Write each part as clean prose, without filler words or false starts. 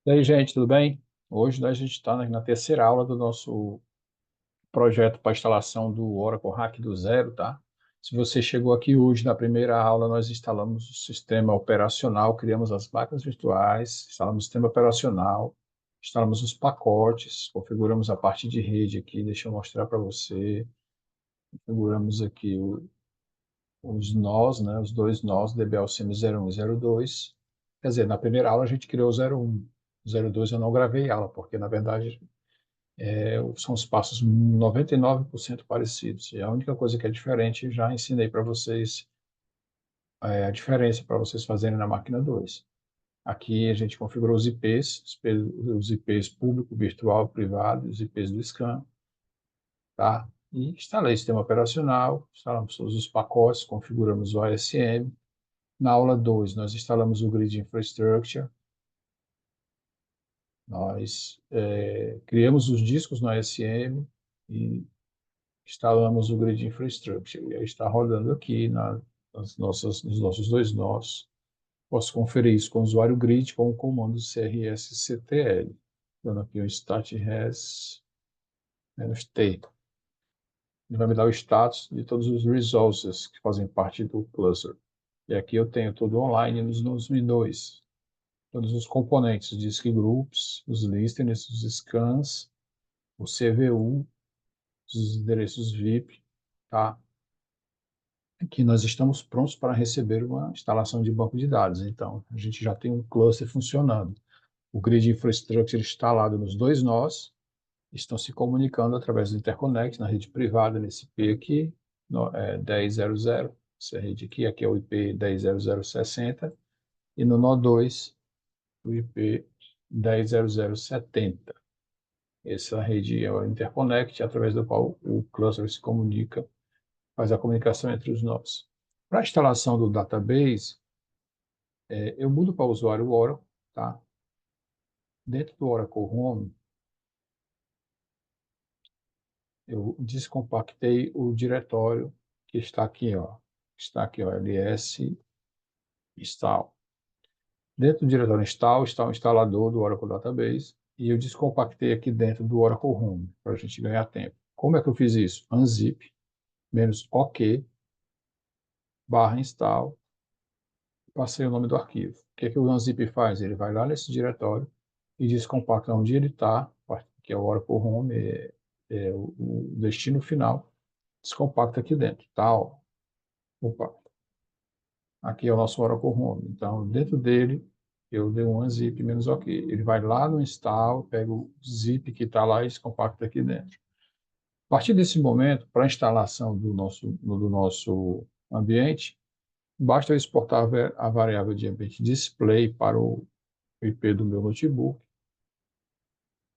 E aí, gente, tudo bem? Hoje a gente está na terceira aula do nosso projeto para instalação do Oracle Hack do Zero, tá? Se você chegou aqui hoje, na primeira aula, nós instalamos o sistema operacional, criamos as máquinas virtuais, instalamos o sistema operacional, instalamos os pacotes, configuramos a parte de rede aqui, deixa eu mostrar para você. Configuramos aqui os nós, né, os dois nós, DBLCM 01 e 02. Quer dizer, na primeira aula a gente criou o 01. O 02 eu não gravei aula, porque, na verdade, são os passos 99% parecidos. E a única coisa que é diferente, já ensinei para vocês a diferença para vocês fazerem na máquina 2. Aqui a gente configurou os IPs, os IPs público, virtual, privado, os IPs do scan, tá? E instalei o sistema operacional, instalamos todos os pacotes, configuramos o ASM. Na aula 2, nós instalamos o Grid Infrastructure, nós criamos os discos no ASM e instalamos o Grid Infrastructure. E aí está rodando aqui nos nossos dois nós. Posso conferir isso com o usuário grid com o comando CRS-CTL. Dando aqui o stat res -t. Ele vai me dar o status de todos os resources que fazem parte do cluster. E aqui eu tenho tudo online nos Windows. Todos os componentes, disk groups, os listeners, os scans, o CVU, os endereços VIP, tá? Aqui nós estamos prontos para receber uma instalação de banco de dados. Então, a gente já tem um cluster funcionando. O grid infrastructure instalado nos dois nós, estão se comunicando através do interconnect na rede privada, nesse IP aqui, 10.00, essa rede aqui é o IP 10.00.60, e no nó 2, o IP 10.00.70. Essa rede é o interconnect, através do qual o cluster se comunica, faz a comunicação entre os nós. Para a instalação do database, eu mudo para o usuário Oracle, tá? Dentro do Oracle Home, eu descompactei o diretório que está aqui, ó. Está aqui, ó, ls install. Dentro do diretório install está o instalador do Oracle Database e eu descompactei aqui dentro do Oracle Home, para a gente ganhar tempo. Como é que eu fiz isso? Unzip, -ok, /install, passei o nome do arquivo. O que é que o Unzip faz? Ele vai lá nesse diretório e descompacta onde ele está, que é o Oracle Home, o destino final, descompacta aqui dentro, tá? Ó. Opa, aqui é o nosso Oracle Home. Então, dentro dele, eu dei um unzip -ok. Ele vai lá no install, pega o zip que está lá e descompacta aqui dentro. A partir desse momento, para a instalação do nosso ambiente, basta eu exportar a variável de ambiente display para o IP do meu notebook.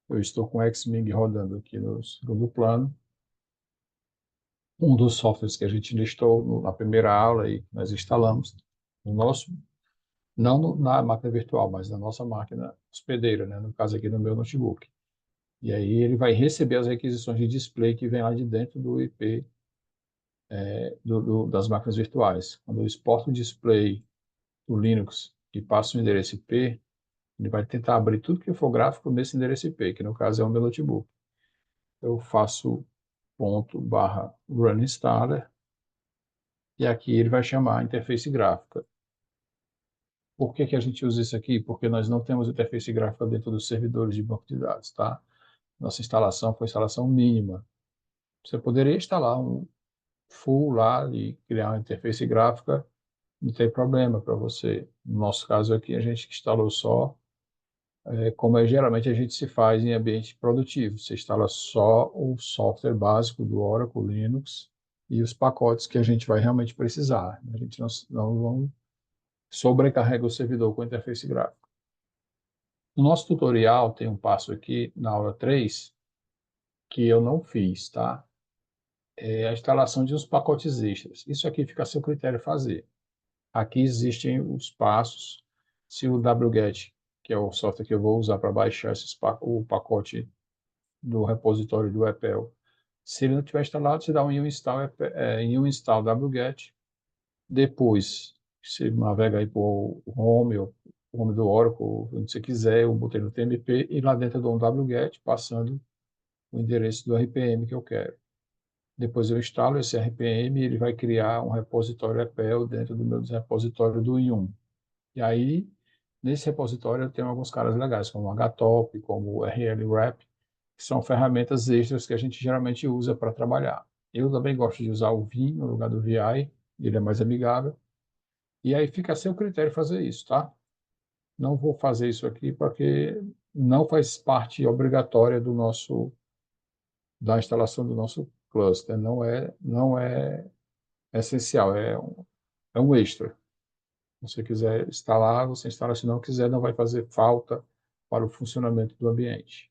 Eu estou com o Xmig rodando aqui no segundo plano. Um dos softwares que a gente listou na primeira aula e nós instalamos no nosso, não na máquina virtual, mas na nossa máquina hospedeira, né? No caso aqui no meu notebook. E aí ele vai receber as requisições de display que vem lá de dentro do IP das máquinas virtuais. Quando eu exporto o display do Linux e passo o endereço IP, ele vai tentar abrir tudo que for gráfico nesse endereço IP, que no caso é o meu notebook. Eu faço /run installer e aqui ele vai chamar a interface gráfica. Por que que a gente usa isso aqui? Porque nós não temos interface gráfica dentro dos servidores de banco de dados, tá? Nossa instalação foi instalação mínima. Você poderia instalar um full lá e criar uma interface gráfica, não tem problema para você. No nosso caso aqui, a gente instalou só, como geralmente a gente se faz em ambiente produtivo. Você instala só o software básico do Oracle Linux e os pacotes que a gente vai realmente precisar. A gente não sobrecarrega o servidor com interface gráfica. No nosso tutorial tem um passo aqui, na aula 3, que eu não fiz, tá? É a instalação de uns pacotes extras. Isso aqui fica a seu critério fazer. Aqui existem os passos. Se o wget, que é o software que eu vou usar para baixar o pacote do repositório do EPEL, se ele não tiver instalado, você dá um install wget. Depois, você navega aí para o home ou o nome do Oracle, onde você quiser, eu botei no TMP e lá dentro eu dou um wget passando o endereço do RPM que eu quero. Depois eu instalo esse RPM e ele vai criar um repositório EPEL dentro do meu repositório do Yum. E aí, nesse repositório eu tenho alguns caras legais, como o HTOP, como o RLWrap, que são ferramentas extras que a gente geralmente usa para trabalhar. Eu também gosto de usar o Vim no lugar do VI, ele é mais amigável. E aí fica a seu critério fazer isso, tá? Não vou fazer isso aqui porque não faz parte obrigatória da instalação do nosso cluster, não é essencial, é um extra. Se você quiser instalar, você instala, se não quiser, não vai fazer falta para o funcionamento do ambiente.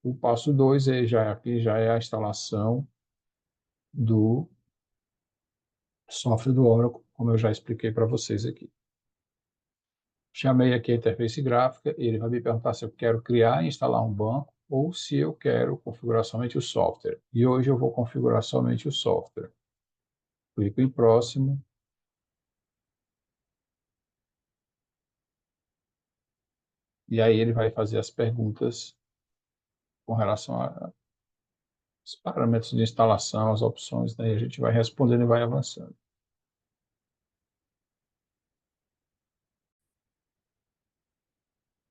O passo 2 aqui já é a instalação do software do Oracle, como eu já expliquei para vocês aqui. Chamei aqui a interface gráfica, e ele vai me perguntar se eu quero criar e instalar um banco ou se eu quero configurar somente o software. E hoje eu vou configurar somente o software. Clico em próximo. E aí ele vai fazer as perguntas com relação aos parâmetros de instalação, as opções, daí a gente vai respondendo e vai avançando.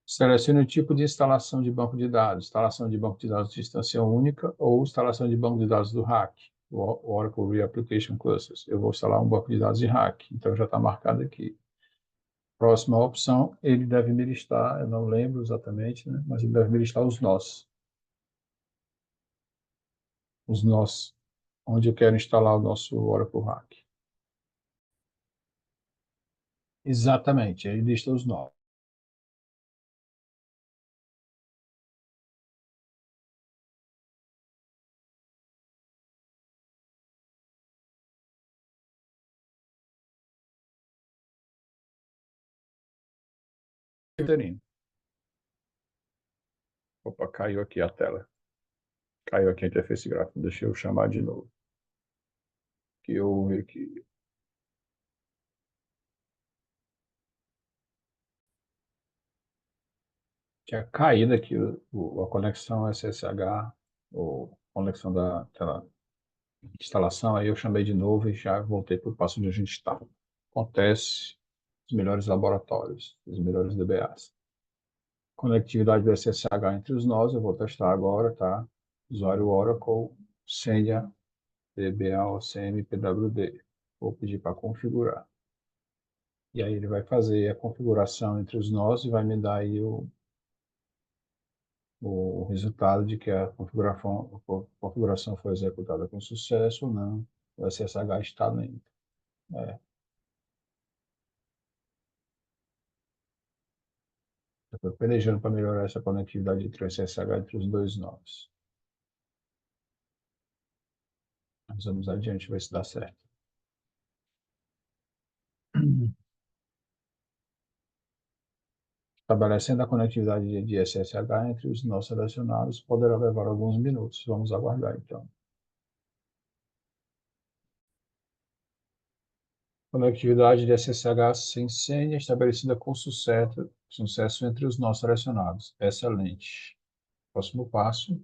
Selecione o tipo de instalação de banco de dados, instalação de banco de dados de instância única ou instalação de banco de dados do RAC, o Oracle Reapplication Clusters. Eu vou instalar um banco de dados de RAC, então já está marcado aqui. Próxima opção, ele deve me listar, eu não lembro exatamente, né, mas ele deve me listar os nós, onde eu quero instalar o nosso Oracle RAC. Exatamente, ele lista os nós. Opa, caiu aqui a tela. Caiu aqui a interface gráfica. Deixa eu chamar de novo. Que houve aqui. Tinha caído aqui a conexão SSH, ou conexão da instalação. Aí eu chamei de novo e já voltei para o passo onde a gente está. Acontece nos melhores laboratórios, os melhores DBAs. Conectividade do SSH entre os nós, eu vou testar agora, tá? Usuário Oracle, senha DBA OCM PWD. Vou pedir para configurar. E aí ele vai fazer a configuração entre os nós e vai me dar aí o resultado de que a configuração foi executada com sucesso ou não. O SSH está lento. É, eu estou pelejando para melhorar essa conectividade entre o SSH entre os dois nós. Mas vamos adiante, ver se dá certo. Estabelecendo a conectividade de SSH entre os nós selecionados poderá levar alguns minutos. Vamos aguardar, então. Conectividade de SSH sem senha estabelecida com sucesso entre os nós selecionados. Excelente. Próximo passo.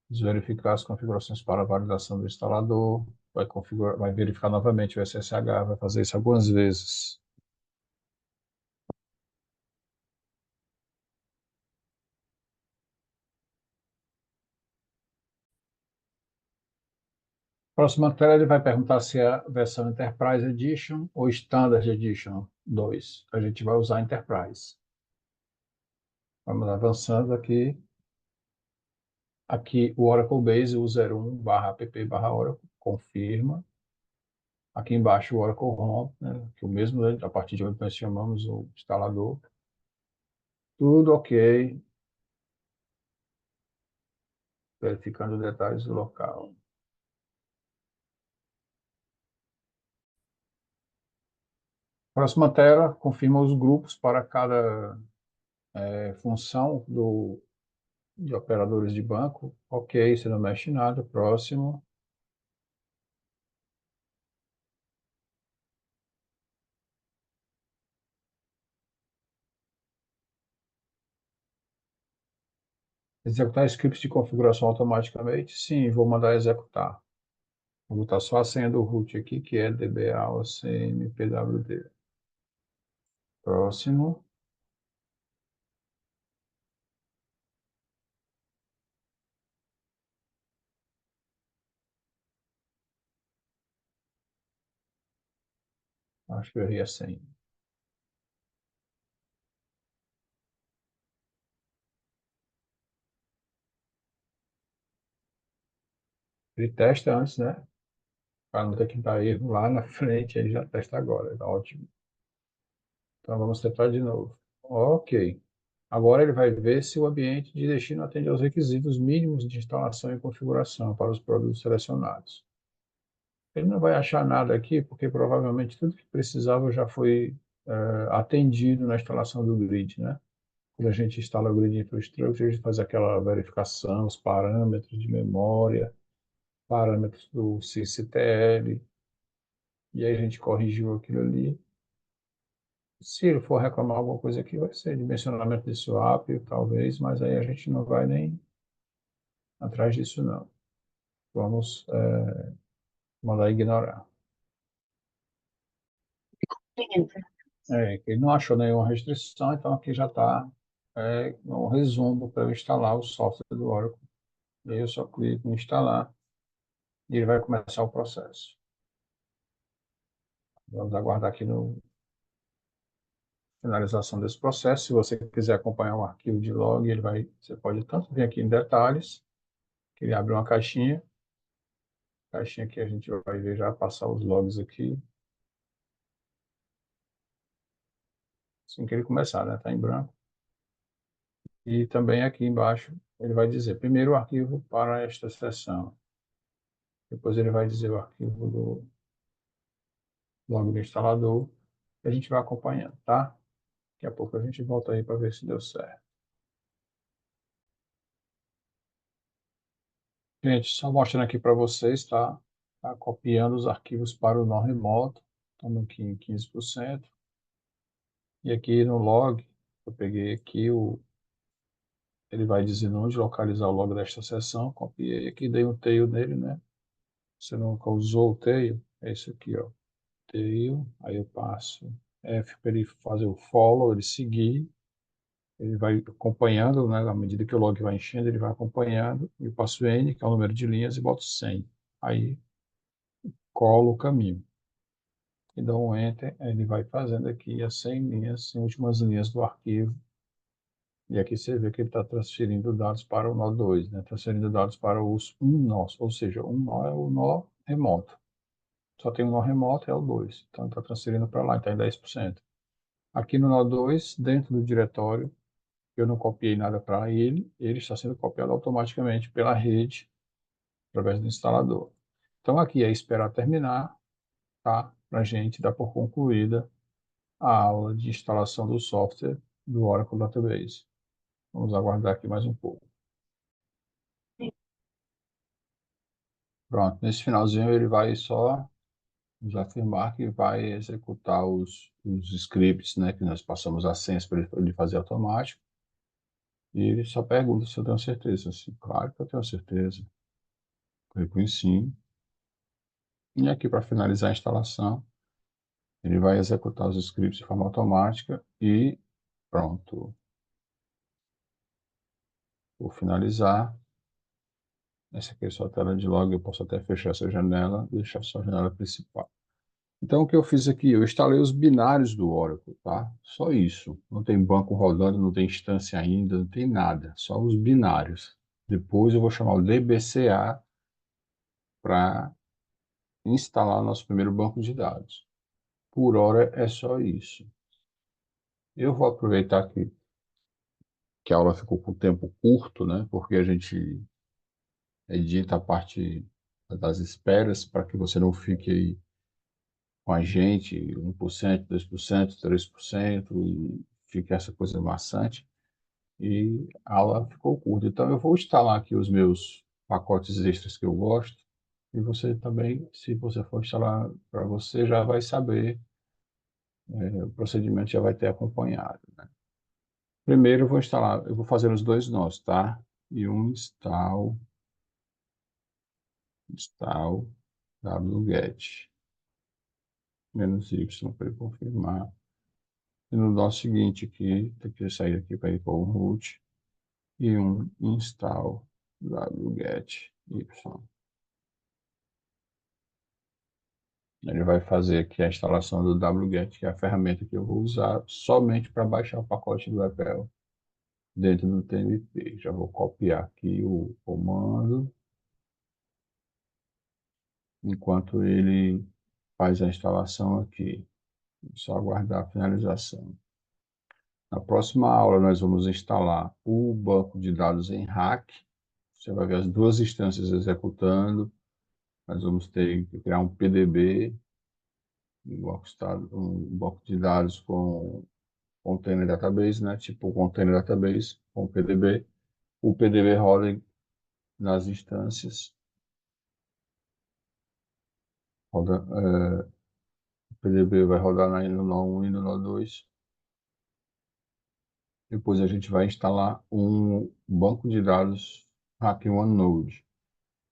Vamos verificar as configurações para a validação do instalador. Vai verificar novamente o SSH, vai fazer isso algumas vezes. Próxima tela, ele vai perguntar se é a versão Enterprise Edition ou Standard Edition 2. A gente vai usar Enterprise. Vamos avançando aqui. Aqui o Oracle Base U01/app/Oracle, confirma. Aqui embaixo o Oracle Home, né, que é o mesmo, né, a partir de onde nós chamamos o instalador. Tudo ok, verificando detalhes do local. Próxima tela, confirma os grupos para cada função de operadores de banco. Ok, você não mexe nada. Próximo. Executar scripts de configuração automaticamente? Sim, vou mandar executar. Vou botar só a senha do root aqui, que é dbacmpwd. Próximo. Acho que eu errei a senha. Ele testa antes, né? Para não ter que dar erro lá na frente, ele já testa agora. Tá ótimo. Então vamos tentar de novo. Ok. Agora ele vai ver se o ambiente de destino atende aos requisitos mínimos de instalação e configuração para os produtos selecionados. Ele não vai achar nada aqui, porque provavelmente tudo que precisava já foi atendido na instalação do grid, né? Quando a gente instala o Grid Infrastructure, a gente faz aquela verificação, os parâmetros de memória, parâmetros do sysctl, e aí a gente corrigiu aquilo ali. Se ele for reclamar alguma coisa aqui, vai ser dimensionamento de swap, talvez, mas aí a gente não vai nem atrás disso, não. Vamos mandar ignorar. Que ele não achou nenhuma restrição, então aqui já está um resumo para eu instalar o software do Oracle. E aí eu só clico em instalar e ele vai começar o processo. Vamos aguardar aqui no finalização desse processo. Se você quiser acompanhar o arquivo de log, você pode tanto vir aqui em detalhes, que ele abre uma caixinha que a gente vai ver já, passar os logs aqui, assim que ele começar, né? Está em branco. E também aqui embaixo ele vai dizer, primeiro o arquivo para esta sessão. Depois ele vai dizer o arquivo do log do instalador, e a gente vai acompanhando, tá? Daqui a pouco a gente volta aí para ver se deu certo. Gente, só mostrando aqui para vocês, tá? Tá copiando os arquivos para o nó remoto. Estamos aqui em 15%. E aqui no log, eu peguei aqui ele vai dizendo onde localizar o log desta sessão. Copiei aqui, dei um tail nele, né? Você nunca usou o tail? É isso aqui, ó. Tail, aí eu passo F para ele fazer o follow, ele seguir. Ele vai acompanhando, né? À medida que o log vai enchendo, ele vai acompanhando. E eu passo N, que é o número de linhas, e boto 100. Aí colo o caminho. E dou um Enter, ele vai fazendo aqui as 100 linhas, as últimas linhas do arquivo. E aqui você vê que ele está transferindo dados para o nó 2, né? Transferindo dados para um nó, ou seja, um nó é o nó remoto. Só tem um nó remoto, é o 2. Então está transferindo para lá, está em 10%. Aqui no nó 2, dentro do diretório, eu não copiei nada para ele está sendo copiado automaticamente pela rede, através do instalador. Então aqui é esperar terminar, tá? Para a gente dar por concluída a aula de instalação do software do Oracle Database. Vamos aguardar aqui mais um pouco. Pronto, nesse finalzinho ele vai só nos afirmar que vai executar os scripts, né, que nós passamos a senha para ele fazer automático. E ele só pergunta se eu tenho certeza. Assim, claro que eu tenho certeza. Clico em sim. E aqui, para finalizar a instalação, ele vai executar os scripts de forma automática e pronto. Vou finalizar. Essa aqui é só a tela de log, eu posso até fechar essa janela e deixar só a janela principal. Então, o que eu fiz aqui? Eu instalei os binários do Oracle, tá? Só isso. Não tem banco rodando, não tem instância ainda, não tem nada. Só os binários. Depois eu vou chamar o DBCA para instalar nosso primeiro banco de dados. Por hora é só isso. Eu vou aproveitar que a aula ficou com tempo curto, né? Porque a gente edita a parte das esperas para que você não fique aí com a gente, 1%, 2%, 3%, e fica essa coisa maçante. E a aula ficou curta. Então, eu vou instalar aqui os meus pacotes extras que eu gosto, e você também, se você for instalar para você, já vai saber, o procedimento já vai ter acompanhado, né? Primeiro, eu vou fazer os dois nós, tá? e um install wget -y para ele confirmar. E no nosso seguinte aqui, tem que sair aqui para ir para o root e um install wget y. Ele vai fazer aqui a instalação do wget, que é a ferramenta que eu vou usar somente para baixar o pacote do EPEL dentro do TMP. Já vou copiar aqui o comando, enquanto ele faz a instalação aqui. Só aguardar a finalização. Na próxima aula, nós vamos instalar o banco de dados em Hack. Você vai ver as duas instâncias executando. Nós vamos ter que criar um PDB, um banco de dados com container database, né? Tipo container database com PDB. O PDB roda nas instâncias. O PDB vai rodar no nó1 e no nó2. Depois a gente vai instalar um banco de dados Hack OneNode.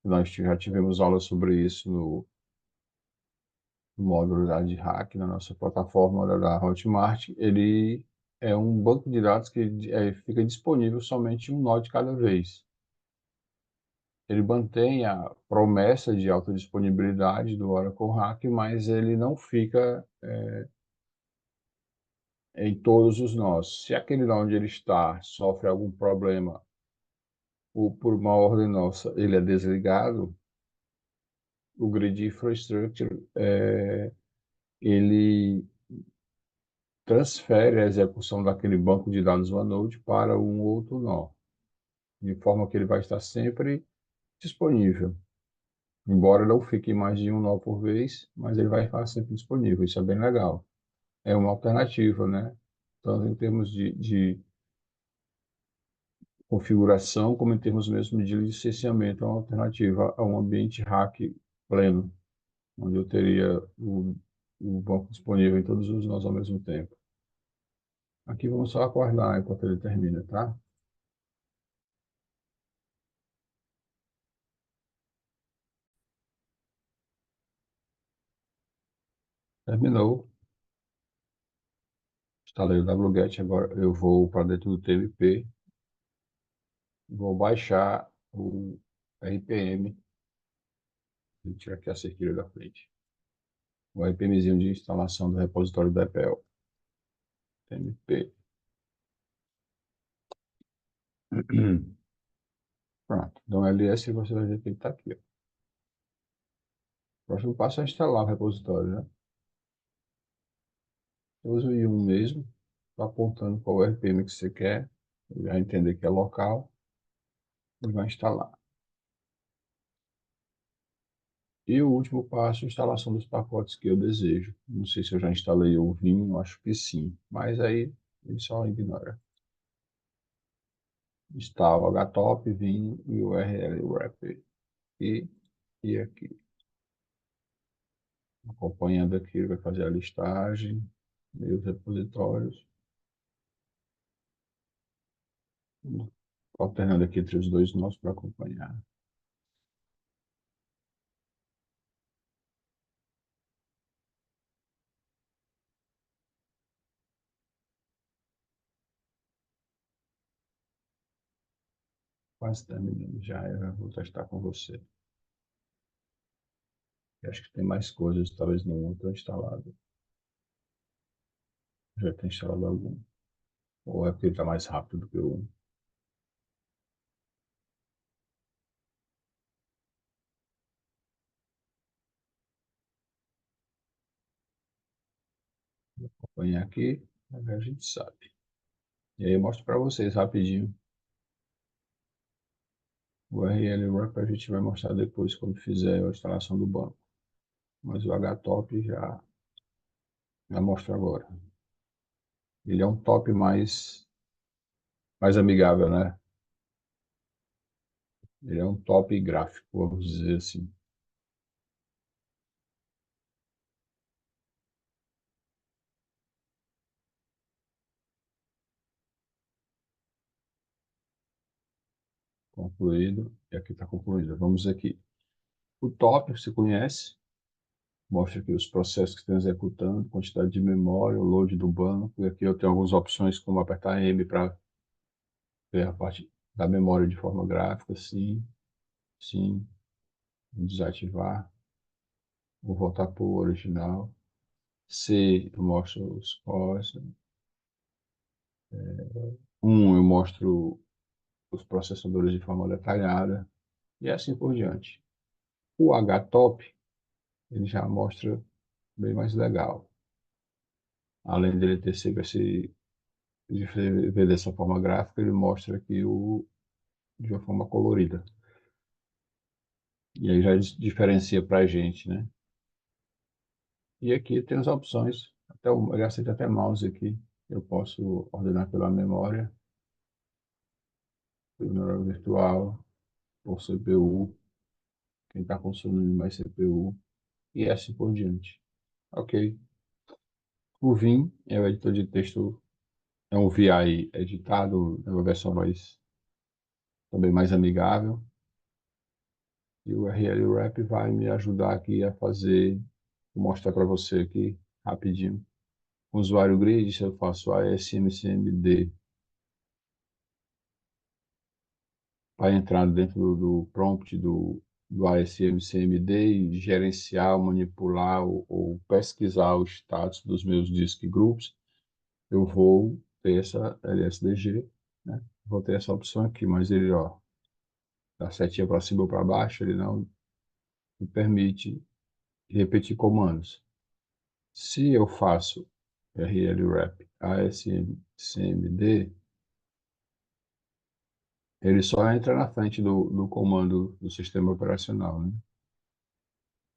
Nós já tivemos aula sobre isso no módulo de Hack, na nossa plataforma da Hotmart. Ele é um banco de dados que fica disponível somente um nó de cada vez. Ele mantém a promessa de autodisponibilidade do Oracle Hack, mas ele não fica em todos os nós. Se aquele nó onde ele está sofre algum problema, ou por uma ordem nossa ele é desligado, o Grid Infrastructure ele transfere a execução daquele banco de dados OneNode para um outro nó, de forma que ele vai estar sempre disponível. Embora não fique mais de um nó por vez, mas ele vai estar sempre disponível. Isso é bem legal. É uma alternativa, né? Tanto em termos de configuração, como em termos mesmo de licenciamento, é uma alternativa a um ambiente hack pleno, onde eu teria o banco disponível em todos os nós ao mesmo tempo. Aqui vamos só aguardar enquanto ele termina, tá? Terminou. Instalei o wget, agora eu vou para dentro do TMP, vou baixar o RPM, vou tirar aqui a cerquilha da frente, o RPMzinho de instalação do repositório da EPEL, TMP. Pronto, então ls você vai ver que ele está aqui. Ó. O próximo passo é instalar o repositório, né? Eu uso o i1 mesmo, estou apontando qual o RPM que você quer, ele vai entender que é local e vai instalar. E o último passo, a instalação dos pacotes que eu desejo. Não sei se eu já instalei o Vim, acho que sim, mas aí ele só ignora. Instala htop, Vim e URL wrapper. E aqui. Acompanhando aqui, ele vai fazer a listagem, meus repositórios. Alternando aqui entre os dois nós para acompanhar. Quase terminando já, eu vou testar com você. Eu acho que tem mais coisas, talvez não outro instalado. Já tem instalado algum. Ou é porque ele está mais rápido do que o um. Acompanhar aqui, a gente sabe. E aí eu mostro para vocês rapidinho. O URL Wrap a gente vai mostrar depois quando fizer a instalação do banco. Mas o HTOP já mostro agora. Ele é um top mais amigável, né? Ele é um top gráfico, vamos dizer assim. concluído, e aqui está concluído. Vamos aqui. O top, você conhece, mostra aqui os processos que estão executando, quantidade de memória, o load do banco, e aqui eu tenho algumas opções, como apertar M para ver a parte da memória de forma gráfica, sim, sim, desativar, vou voltar para o original. C, eu mostro os cores. Eu mostro os processadores de forma detalhada, e assim por diante. O HTOP, ele já mostra bem mais legal. Além dele ter sempre de ver dessa forma gráfica, ele mostra aqui de uma forma colorida. E aí já diferencia para a gente, né? E aqui tem as opções, ele aceita até mouse aqui. Eu posso ordenar pela memória virtual, por CPU, quem está consumindo mais CPU, e assim por diante. Ok. O Vim é o editor de texto, é um VI editado, é uma versão também mais amigável. E o RLWrap vai me ajudar aqui a fazer, vou mostrar para você aqui rapidinho. Com o usuário grid, se eu faço ASMCMD para entrar dentro do prompt do ASMCMD e gerenciar, manipular ou pesquisar o status dos meus disk groups, eu vou ter essa LSDG, né? Vou ter essa opção aqui, mas ele, ó, da setinha para cima ou para baixo, ele não me permite repetir comandos. Se eu faço rlwrap asmcmd, ele só entra na frente do comando do sistema operacional, né?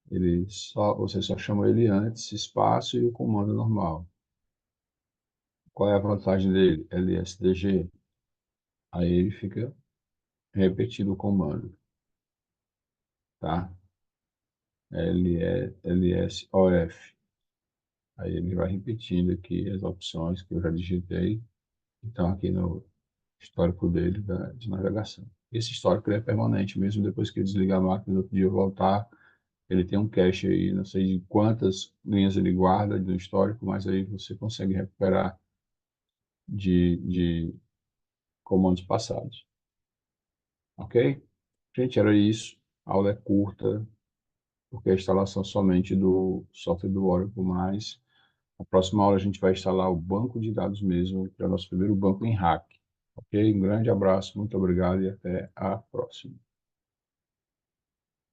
Você só chama ele antes, espaço e o comando normal. Qual é a vantagem dele? LSDG. Aí ele fica repetindo o comando, tá? LSOF. Aí ele vai repetindo aqui as opções que eu já digitei. Então, aqui no histórico dele de navegação. Esse histórico ele é permanente, mesmo depois que eu desligar a máquina, no outro dia eu voltar, ele tem um cache aí, não sei de quantas linhas ele guarda no histórico, mas aí você consegue recuperar de comandos passados. Ok? Gente, era isso. A aula é curta, porque a instalação somente do software do Oracle, mas na próxima aula a gente vai instalar o banco de dados mesmo, que é o nosso primeiro banco em hack. Ok? Um grande abraço, muito obrigado e até a próxima.